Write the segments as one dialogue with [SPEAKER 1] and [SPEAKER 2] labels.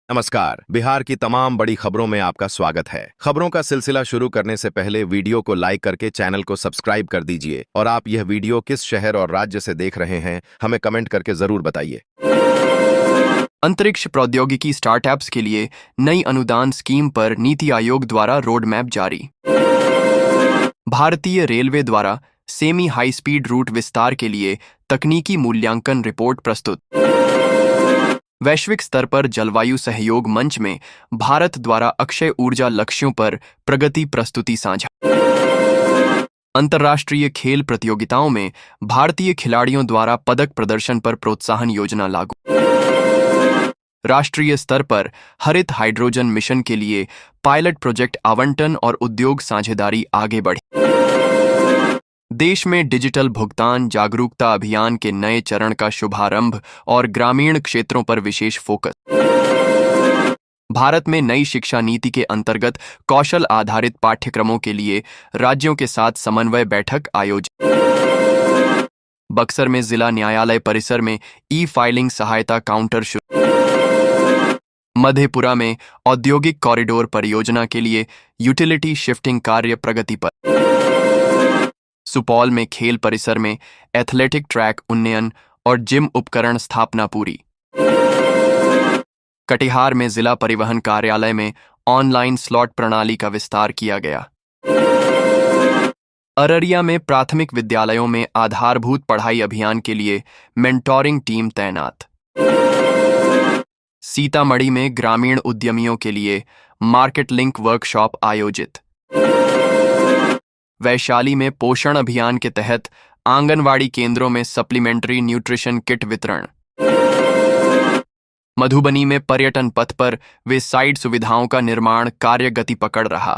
[SPEAKER 1] नमस्कार। बिहार की तमाम बड़ी खबरों में आपका स्वागत है। खबरों का सिलसिला शुरू करने से पहले वीडियो को लाइक करके चैनल को सब्सक्राइब कर दीजिए और आप यह वीडियो किस शहर और राज्य से देख रहे हैं हमें कमेंट करके जरूर बताइए।
[SPEAKER 2] अंतरिक्ष प्रौद्योगिकी स्टार्टअप्स के लिए नई अनुदान स्कीम पर नीति आयोग द्वारा रोड मैप जारी। भारतीय रेलवे द्वारा सेमी हाई स्पीड रूट विस्तार के लिए तकनीकी मूल्यांकन रिपोर्ट प्रस्तुत। वैश्विक स्तर पर जलवायु सहयोग मंच में भारत द्वारा अक्षय ऊर्जा लक्ष्यों पर प्रगति प्रस्तुति साझा। अंतर्राष्ट्रीय खेल प्रतियोगिताओं में भारतीय खिलाड़ियों द्वारा पदक प्रदर्शन पर प्रोत्साहन योजना लागू। राष्ट्रीय स्तर पर हरित हाइड्रोजन मिशन के लिए पायलट प्रोजेक्ट आवंटन और उद्योग साझेदारी आगे बढ़ी। देश में डिजिटल भुगतान जागरूकता अभियान के नए चरण का शुभारंभ और ग्रामीण क्षेत्रों पर विशेष फोकस। भारत में नई शिक्षा नीति के अंतर्गत कौशल आधारित पाठ्यक्रमों के लिए राज्यों के साथ समन्वय बैठक आयोजित। बक्सर में जिला न्यायालय परिसर में ई फाइलिंग सहायता काउंटर शुरू। मधेपुरा में औद्योगिक कॉरिडोर परियोजना के लिए यूटिलिटी शिफ्टिंग कार्य प्रगति पर। सुपौल में खेल परिसर में एथलेटिक ट्रैक उन्नयन और जिम उपकरण स्थापना पूरी। कटिहार में जिला परिवहन कार्यालय में ऑनलाइन स्लॉट प्रणाली का विस्तार किया गया। अररिया में प्राथमिक विद्यालयों में आधारभूत पढ़ाई अभियान के लिए मेंटोरिंग टीम तैनात। सीतामढ़ी में ग्रामीण उद्यमियों के लिए मार्केट लिंक वर्कशॉप आयोजित। वैशाली में पोषण अभियान के तहत आंगनवाड़ी केंद्रों में सप्लीमेंट्री न्यूट्रिशन किट वितरण। मधुबनी में पर्यटन पथ पर वे साइड सुविधाओं का निर्माण कार्य गति पकड़ रहा।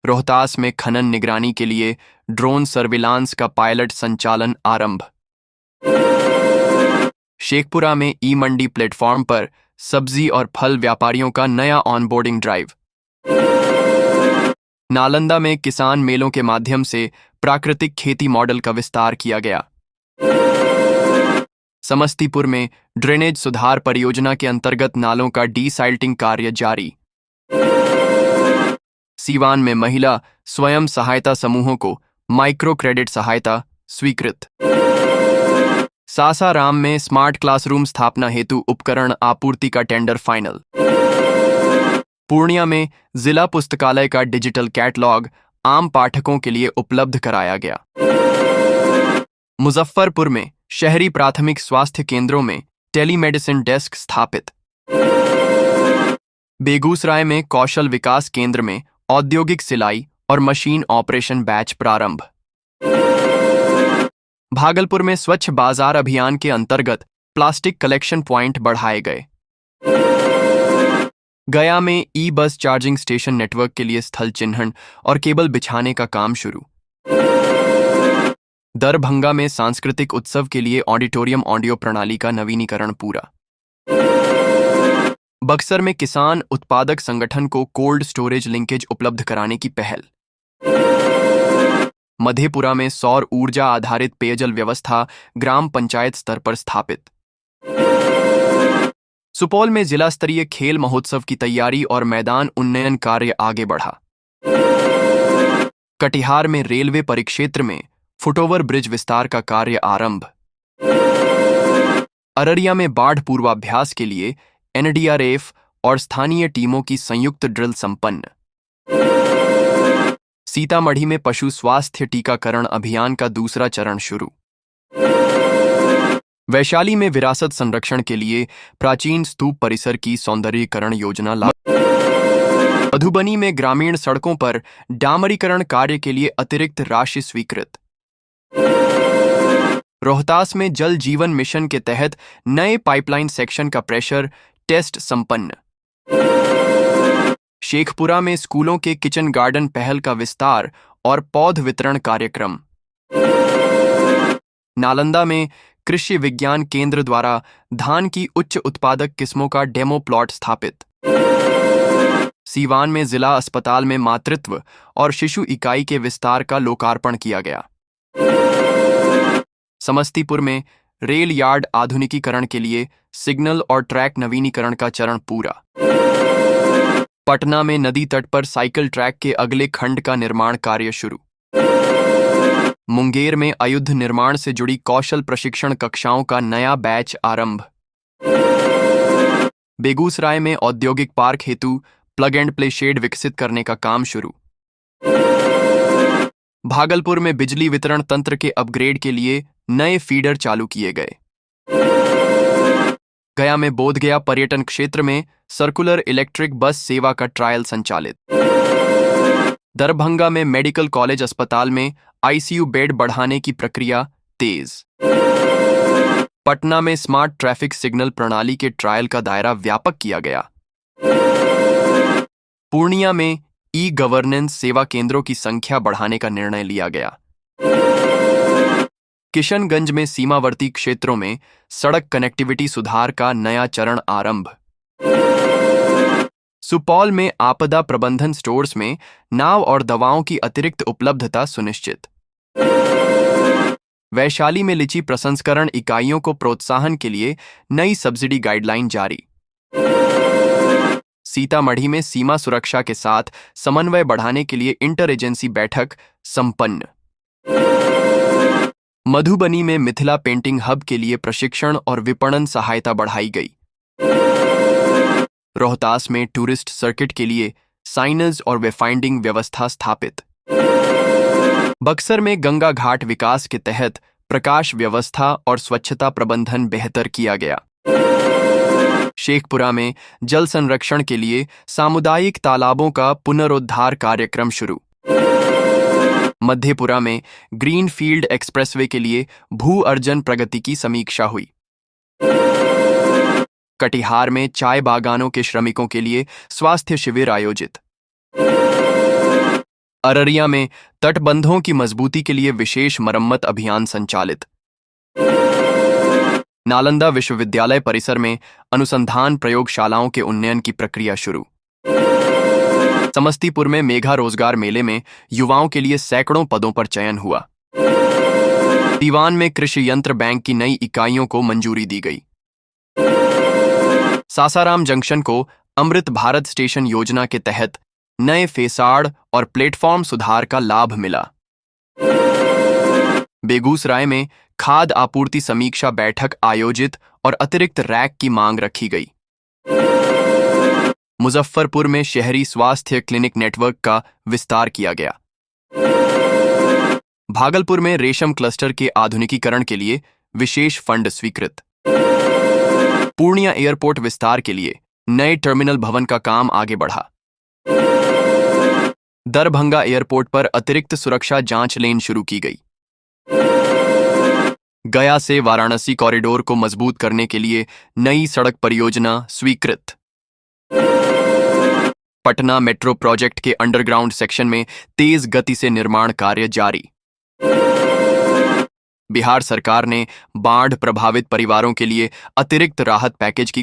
[SPEAKER 2] रोहतास में खनन निगरानी के लिए ड्रोन सर्विलांस का पायलट संचालन आरंभ। शेखपुरा में ई मंडी प्लेटफॉर्म पर सब्जी और फल व्यापारियों का नया ऑनबोर्डिंग ड्राइव। नालंदा में किसान मेलों के माध्यम से प्राकृतिक खेती मॉडल का विस्तार किया गया। समस्तीपुर में ड्रेनेज सुधार परियोजना के अंतर्गत नालों का डीसाइल्टिंग कार्य जारी। सीवान में महिला स्वयं सहायता समूहों को माइक्रो क्रेडिट सहायता स्वीकृत। सासाराम में स्मार्ट क्लासरूम स्थापना हेतु उपकरण आपूर्ति का टेंडर फाइनल। पूर्णिया में जिला पुस्तकालय का डिजिटल कैटलॉग आम पाठकों के लिए उपलब्ध कराया गया। मुजफ्फरपुर में शहरी प्राथमिक स्वास्थ्य केंद्रों में टेलीमेडिसिन डेस्क स्थापित। बेगूसराय में कौशल विकास केंद्र में औद्योगिक सिलाई और मशीन ऑपरेशन बैच प्रारंभ। भागलपुर में स्वच्छ बाजार अभियान के अंतर्गत प्लास्टिक कलेक्शन पॉइंट बढ़ाए गए। गया में ई बस चार्जिंग स्टेशन नेटवर्क के लिए स्थल चिन्हन और केबल बिछाने का काम शुरू। दरभंगा में सांस्कृतिक उत्सव के लिए ऑडिटोरियम ऑडियो प्रणाली का नवीनीकरण पूरा। बक्सर में किसान उत्पादक संगठन को कोल्ड स्टोरेज लिंकेज उपलब्ध कराने की पहल। मधेपुरा में सौर ऊर्जा आधारित पेयजल व्यवस्था ग्राम पंचायत स्तर पर स्थापित। सुपौल में जिला स्तरीय खेल महोत्सव की तैयारी और मैदान उन्नयन कार्य आगे बढ़ा। कटिहार में रेलवे परिक्षेत्र में फुटओवर ब्रिज विस्तार का कार्य आरंभ। अररिया में बाढ़ पूर्वाभ्यास के लिए एनडीआरएफ और स्थानीय टीमों की संयुक्त ड्रिल संपन्न। सीतामढ़ी में पशु स्वास्थ्य टीकाकरण अभियान का दूसरा चरण शुरू। वैशाली में विरासत संरक्षण के लिए प्राचीन स्तूप परिसर की सौंदर्यीकरण योजना लागू। मधुबनी में ग्रामीण सड़कों पर डामरीकरण कार्य के लिए अतिरिक्त राशि स्वीकृत। रोहतास में जल जीवन मिशन के तहत नए पाइपलाइन सेक्शन का प्रेशर टेस्ट संपन्न। शेखपुरा में स्कूलों के किचन गार्डन पहल का विस्तार और पौध वितरण कार्यक्रम। नालंदा में कृषि विज्ञान केंद्र द्वारा धान की उच्च उत्पादक किस्मों का डेमो प्लॉट स्थापित। सीवान में जिला अस्पताल में मातृत्व और शिशु इकाई के विस्तार का लोकार्पण किया गया। समस्तीपुर में रेल यार्ड आधुनिकीकरण के लिए सिग्नल और ट्रैक नवीनीकरण का चरण पूरा। पटना में नदी तट पर साइकिल ट्रैक के अगले खंड का निर्माण कार्य शुरू। मुंगेर में अयुद्ध निर्माण से जुड़ी कौशल प्रशिक्षण कक्षाओं का नया बैच आरंभ। बेगूसराय में औद्योगिक पार्क हेतु प्लग एंड प्ले शेड विकसित करने का काम शुरू। भागलपुर में बिजली वितरण तंत्र के अपग्रेड के लिए नए फीडर चालू किए गए। गया में बोधगया पर्यटन क्षेत्र में सर्कुलर इलेक्ट्रिक बस सेवा का ट्रायल संचालित। दरभंगा में मेडिकल कॉलेज अस्पताल में आईसीयू बेड बढ़ाने की प्रक्रिया तेज। पटना में स्मार्ट ट्रैफिक सिग्नल प्रणाली के ट्रायल का दायरा व्यापक किया गया। पूर्णिया में ई गवर्नेंस सेवा केंद्रों की संख्या बढ़ाने का निर्णय लिया गया। किशनगंज में सीमावर्ती क्षेत्रों में सड़क कनेक्टिविटी सुधार का नया चरण आरंभ। सुपौल में आपदा प्रबंधन स्टोर्स में नाव और दवाओं की अतिरिक्त उपलब्धता सुनिश्चित। वैशाली में लीची प्रसंस्करण इकाइयों को प्रोत्साहन के लिए नई सब्सिडी गाइडलाइन जारी। सीतामढ़ी में सीमा सुरक्षा के साथ समन्वय बढ़ाने के लिए इंटर एजेंसी बैठक संपन्न। मधुबनी में मिथिला पेंटिंग हब के लिए प्रशिक्षण और विपणन सहायता बढ़ाई गई। रोहतास में टूरिस्ट सर्किट के लिए साइनज और वेफाइंडिंग व्यवस्था स्थापित। बक्सर में गंगा घाट विकास के तहत प्रकाश व्यवस्था और स्वच्छता प्रबंधन बेहतर किया गया। शेखपुरा में जल संरक्षण के लिए सामुदायिक तालाबों का पुनरुद्धार कार्यक्रम शुरू। मधेपुरा में ग्रीन फील्ड एक्सप्रेसवे के लिए भू अर्जन प्रगति की समीक्षा हुई। कटिहार में चाय बागानों के श्रमिकों के लिए स्वास्थ्य शिविर आयोजित। अररिया में तटबंधों की मजबूती के लिए विशेष मरम्मत अभियान संचालित। नालंदा विश्वविद्यालय परिसर में अनुसंधान प्रयोगशालाओं के उन्नयन की प्रक्रिया शुरू। समस्तीपुर में मेघा रोजगार मेले में युवाओं के लिए सैकड़ों पदों पर चयन हुआ। दीवान में कृषि यंत्र बैंक की नई इकाइयों को मंजूरी दी गई। सासाराम जंक्शन को अमृत भारत स्टेशन योजना के तहत नए फेसाड़ और प्लेटफॉर्म सुधार का लाभ मिला। बेगूसराय में खाद आपूर्ति समीक्षा बैठक आयोजित और अतिरिक्त रैक की मांग रखी गई। मुजफ्फरपुर में शहरी स्वास्थ्य क्लिनिक नेटवर्क का विस्तार किया गया। भागलपुर में रेशम क्लस्टर के आधुनिकीकरण के लिए विशेष फंड स्वीकृत। पूर्णिया एयरपोर्ट विस्तार के लिए नए टर्मिनल भवन का काम आगे बढ़ा। दरभंगा एयरपोर्ट पर अतिरिक्त सुरक्षा जांच लेन शुरू की गई। गया से वाराणसी कॉरिडोर को मजबूत करने के लिए नई सड़क परियोजना स्वीकृत। पटना मेट्रो प्रोजेक्ट के अंडरग्राउंड सेक्शन में तेज गति से निर्माण कार्य जारी। बिहार सरकार ने बाढ़ प्रभावित परिवारों के लिए अतिरिक्त राहत पैकेज की